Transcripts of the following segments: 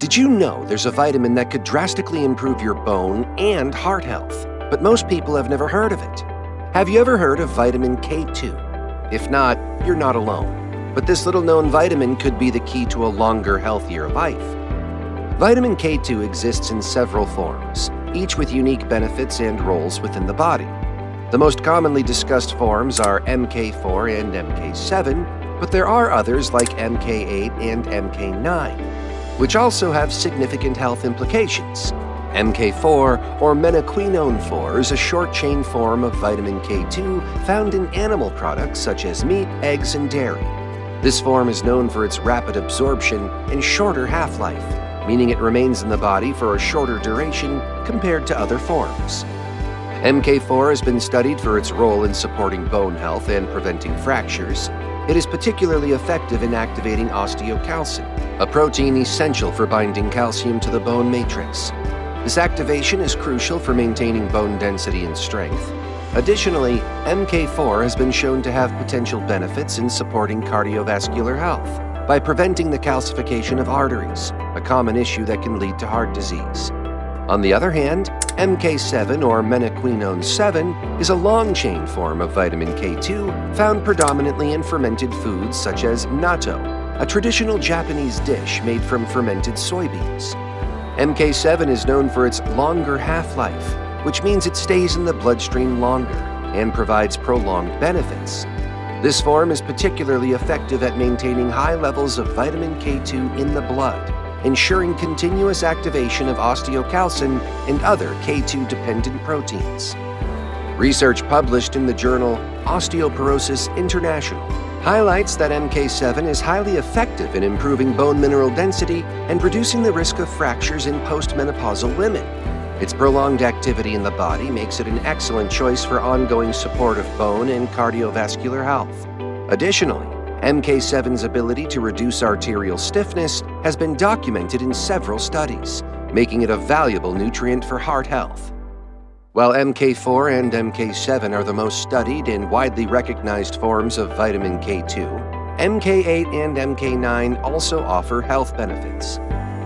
Did you know there's a vitamin that could drastically improve your bone and heart health, but most people have never heard of it? Have you ever heard of vitamin K2? If not, you're not alone. But this little-known vitamin could be the key to a longer, healthier life. Vitamin K2 exists in several forms, each with unique benefits and roles within the body. The most commonly discussed forms are MK4 and MK7, but there are others like MK8 and MK9, which also have significant health implications. MK4, or menaquinone 4, is a short-chain form of vitamin K2 found in animal products such as meat, eggs, and dairy. This form is known for its rapid absorption and shorter half-life, meaning it remains in the body for a shorter duration compared to other forms. MK4 has been studied for its role in supporting bone health and preventing fractures. It is particularly effective in activating osteocalcin, a protein essential for binding calcium to the bone matrix. This activation is crucial for maintaining bone density and strength. Additionally, MK4 has been shown to have potential benefits in supporting cardiovascular health by preventing the calcification of arteries, a common issue that can lead to heart disease. On the other hand, MK7, or menaquinone 7, is a long-chain form of vitamin K2 found predominantly in fermented foods such as natto, a traditional Japanese dish made from fermented soybeans. MK7 is known for its longer half-life, which means it stays in the bloodstream longer and provides prolonged benefits. This form is particularly effective at maintaining high levels of vitamin K2 in the blood, ensuring continuous activation of osteocalcin and other K2-dependent proteins. Research published in the journal Osteoporosis International highlights that MK7 is highly effective in improving bone mineral density and reducing the risk of fractures in postmenopausal women. Its prolonged activity in the body makes it an excellent choice for ongoing support of bone and cardiovascular health. Additionally, MK7's ability to reduce arterial stiffness has been documented in several studies, making it a valuable nutrient for heart health. While MK4 and MK7 are the most studied and widely recognized forms of vitamin K2, MK8 and MK9 also offer health benefits.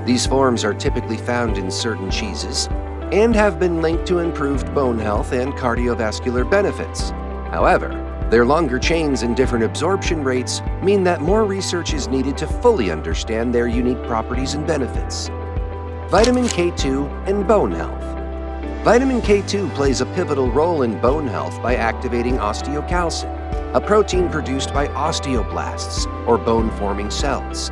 These forms are typically found in certain cheeses and have been linked to improved bone health and cardiovascular benefits. However, their longer chains and different absorption rates mean that more research is needed to fully understand their unique properties and benefits. Vitamin K2 and bone health. Vitamin K2 plays a pivotal role in bone health by activating osteocalcin, a protein produced by osteoblasts, or bone-forming cells.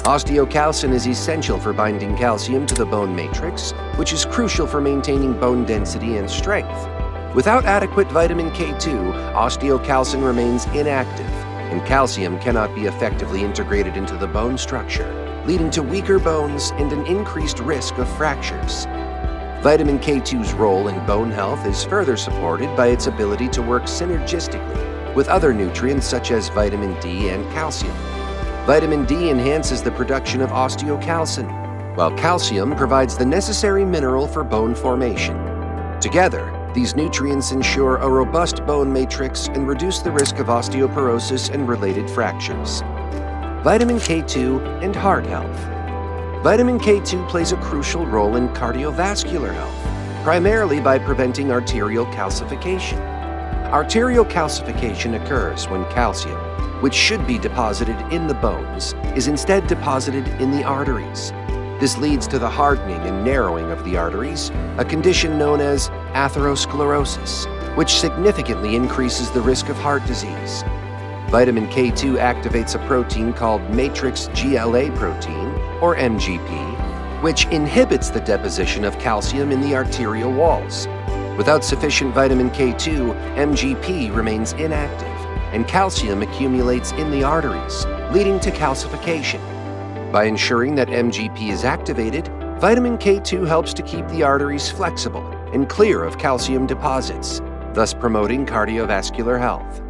Osteocalcin is essential for binding calcium to the bone matrix, which is crucial for maintaining bone density and strength. Without adequate vitamin K2, osteocalcin remains inactive, and calcium cannot be effectively integrated into the bone structure, leading to weaker bones and an increased risk of fractures. Vitamin K2's role in bone health is further supported by its ability to work synergistically with other nutrients such as vitamin D and calcium. Vitamin D enhances the production of osteocalcin, while calcium provides the necessary mineral for bone formation. Together, these nutrients ensure a robust bone matrix and reduce the risk of osteoporosis and related fractures. Vitamin K2 and heart health. Vitamin K2 plays a crucial role in cardiovascular health, primarily by preventing arterial calcification. Arterial calcification occurs when calcium, which should be deposited in the bones, is instead deposited in the arteries. This leads to the hardening and narrowing of the arteries, a condition known as atherosclerosis, which significantly increases the risk of heart disease. Vitamin K2 activates a protein called matrix GLA protein, or MGP, which inhibits the deposition of calcium in the arterial walls. Without sufficient vitamin K2, MGP remains inactive, and calcium accumulates in the arteries, leading to calcification. By ensuring that MGP is activated, vitamin K2 helps to keep the arteries flexible and clear of calcium deposits, thus promoting cardiovascular health.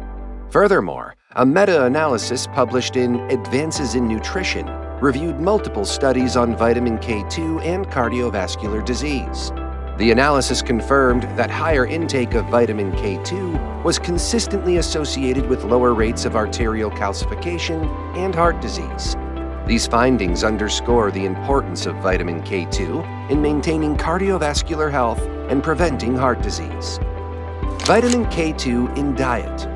Furthermore, a meta-analysis published in Advances in Nutrition reviewed multiple studies on vitamin K2 and cardiovascular disease. The analysis confirmed that higher intake of vitamin K2 was consistently associated with lower rates of arterial calcification and heart disease. These findings underscore the importance of vitamin K2 in maintaining cardiovascular health and preventing heart disease. Vitamin K2 in diet.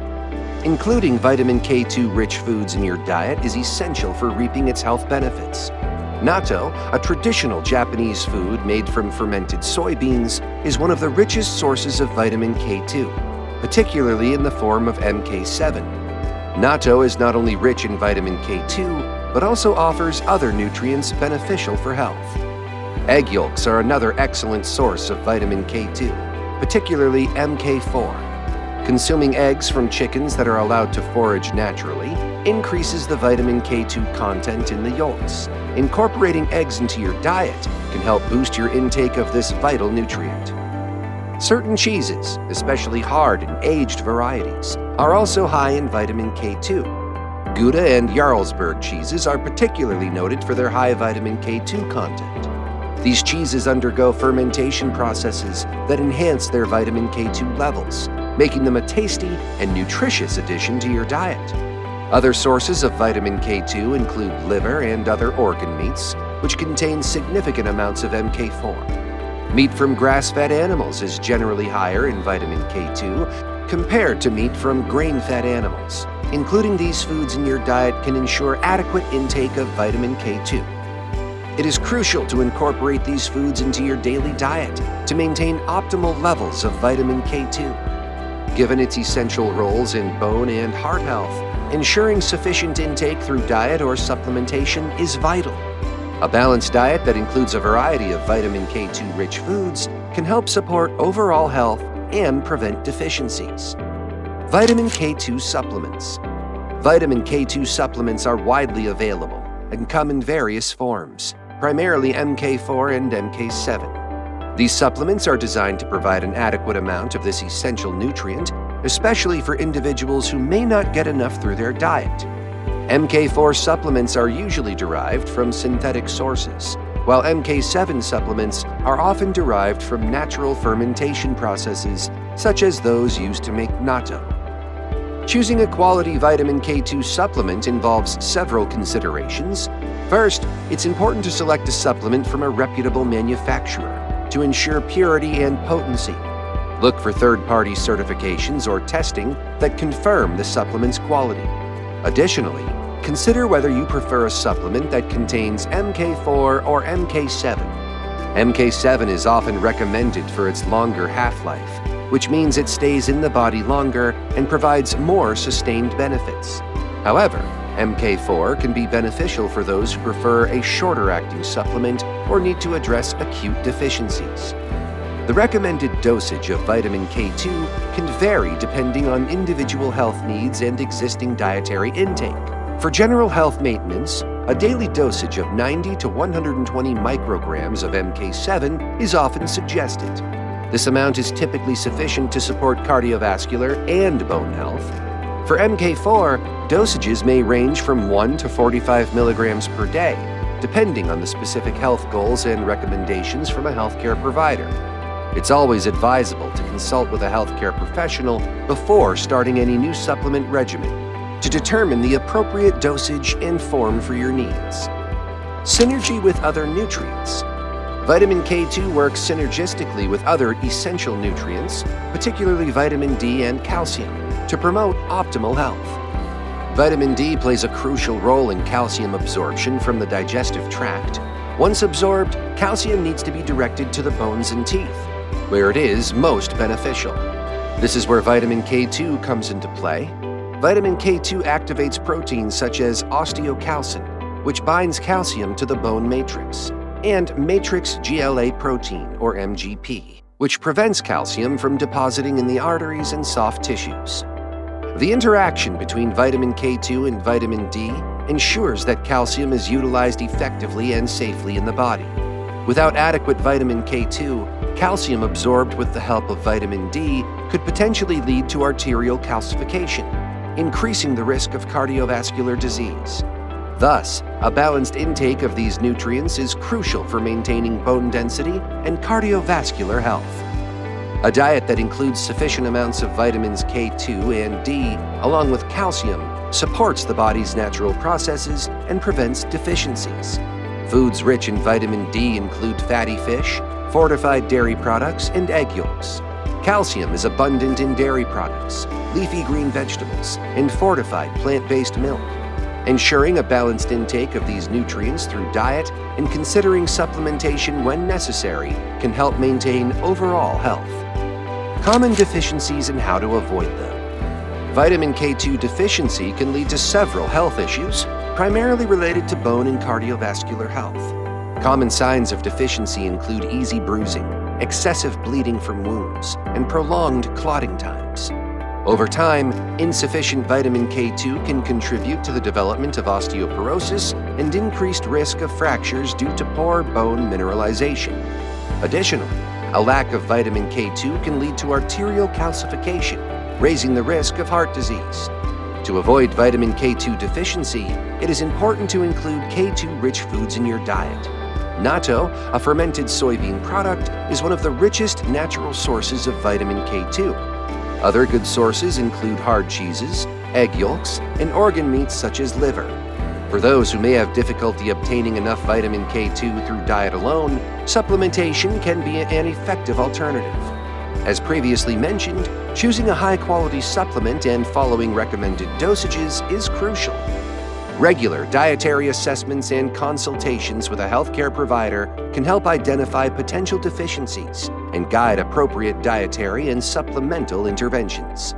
Including vitamin K2-rich foods in your diet is essential for reaping its health benefits. Natto, a traditional Japanese food made from fermented soybeans, is one of the richest sources of vitamin K2, particularly in the form of MK7. Natto is not only rich in vitamin K2, but also offers other nutrients beneficial for health. Egg yolks are another excellent source of vitamin K2, particularly MK4. Consuming eggs from chickens that are allowed to forage naturally increases the vitamin K2 content in the yolks. Incorporating eggs into your diet can help boost your intake of this vital nutrient. Certain cheeses, especially hard and aged varieties, are also high in vitamin K2. Gouda and Jarlsberg cheeses are particularly noted for their high vitamin K2 content. These cheeses undergo fermentation processes that enhance their vitamin K2 levels, making them a tasty and nutritious addition to your diet. Other sources of vitamin K2 include liver and other organ meats, which contain significant amounts of MK4. Meat from grass-fed animals is generally higher in vitamin K2 compared to meat from grain-fed animals. Including these foods in your diet can ensure adequate intake of vitamin K2. It is crucial to incorporate these foods into your daily diet to maintain optimal levels of vitamin K2. Given its essential roles in bone and heart health, ensuring sufficient intake through diet or supplementation is vital. A balanced diet that includes a variety of vitamin K2-rich foods can help support overall health and prevent deficiencies. Vitamin K2 supplements. Vitamin K2 supplements are widely available and come in various forms, primarily MK4 and MK7. These supplements are designed to provide an adequate amount of this essential nutrient, especially for individuals who may not get enough through their diet. MK4 supplements are usually derived from synthetic sources, while MK7 supplements are often derived from natural fermentation processes, such as those used to make natto. Choosing a quality vitamin K2 supplement involves several considerations. First, it's important to select a supplement from a reputable manufacturer to ensure purity and potency. Look for third-party certifications or testing that confirm the supplement's quality. Additionally, consider whether you prefer a supplement that contains MK4 or MK7. MK7 is often recommended for its longer half-life, which means it stays in the body longer and provides more sustained benefits. However, MK4 can be beneficial for those who prefer a shorter-acting supplement or need to address acute deficiencies. The recommended dosage of vitamin K2 can vary depending on individual health needs and existing dietary intake. For general health maintenance, a daily dosage of 90 to 120 micrograms of MK7 is often suggested. This amount is typically sufficient to support cardiovascular and bone health. For MK4, dosages may range from 1 to 45 milligrams per day, depending on the specific health goals and recommendations from a healthcare provider. It's always advisable to consult with a healthcare professional before starting any new supplement regimen to determine the appropriate dosage and form for your needs. Synergy with other nutrients. Vitamin K2 works synergistically with other essential nutrients, particularly vitamin D and calcium, to promote optimal health. Vitamin D plays a crucial role in calcium absorption from the digestive tract. Once absorbed, calcium needs to be directed to the bones and teeth, where it is most beneficial. This is where vitamin K2 comes into play. Vitamin K2 activates proteins such as osteocalcin, which binds calcium to the bone matrix, and matrix GLA protein, or MGP, which prevents calcium from depositing in the arteries and soft tissues. The interaction between vitamin K2 and vitamin D ensures that calcium is utilized effectively and safely in the body. Without adequate vitamin K2, calcium absorbed with the help of vitamin D could potentially lead to arterial calcification, increasing the risk of cardiovascular disease. Thus, a balanced intake of these nutrients is crucial for maintaining bone density and cardiovascular health. A diet that includes sufficient amounts of vitamins K2 and D, along with calcium, supports the body's natural processes, and prevents deficiencies. Foods rich in vitamin D include fatty fish, fortified dairy products, and egg yolks. Calcium is abundant in dairy products, leafy green vegetables, and fortified plant-based milk. Ensuring a balanced intake of these nutrients through diet and considering supplementation when necessary can help maintain overall health. Common deficiencies and how to avoid them. Vitamin K2 deficiency can lead to several health issues, primarily related to bone and cardiovascular health. Common signs of deficiency include easy bruising, excessive bleeding from wounds, and prolonged clotting times. Over time, insufficient vitamin K2 can contribute to the development of osteoporosis and increased risk of fractures due to poor bone mineralization. Additionally, a lack of vitamin K2 can lead to arterial calcification, raising the risk of heart disease. To avoid vitamin K2 deficiency, it is important to include K2-rich foods in your diet. Natto, a fermented soybean product, is one of the richest natural sources of vitamin K2. Other good sources include hard cheeses, egg yolks, and organ meats such as liver. For those who may have difficulty obtaining enough vitamin K2 through diet alone, supplementation can be an effective alternative. As previously mentioned, choosing a high-quality supplement and following recommended dosages is crucial. Regular dietary assessments and consultations with a healthcare provider can help identify potential deficiencies and guide appropriate dietary and supplemental interventions.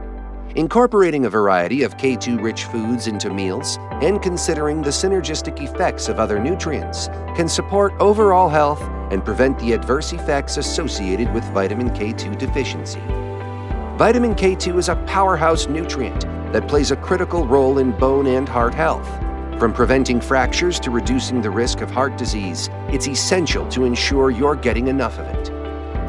Incorporating a variety of K2-rich foods into meals and considering the synergistic effects of other nutrients can support overall health and prevent the adverse effects associated with vitamin K2 deficiency. Vitamin K2 is a powerhouse nutrient that plays a critical role in bone and heart health. From preventing fractures to reducing the risk of heart disease, it's essential to ensure you're getting enough of it.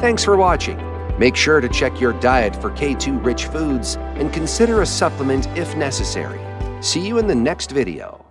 Thanks for watching. Make sure to check your diet for K2-rich foods and consider a supplement if necessary. See you in the next video.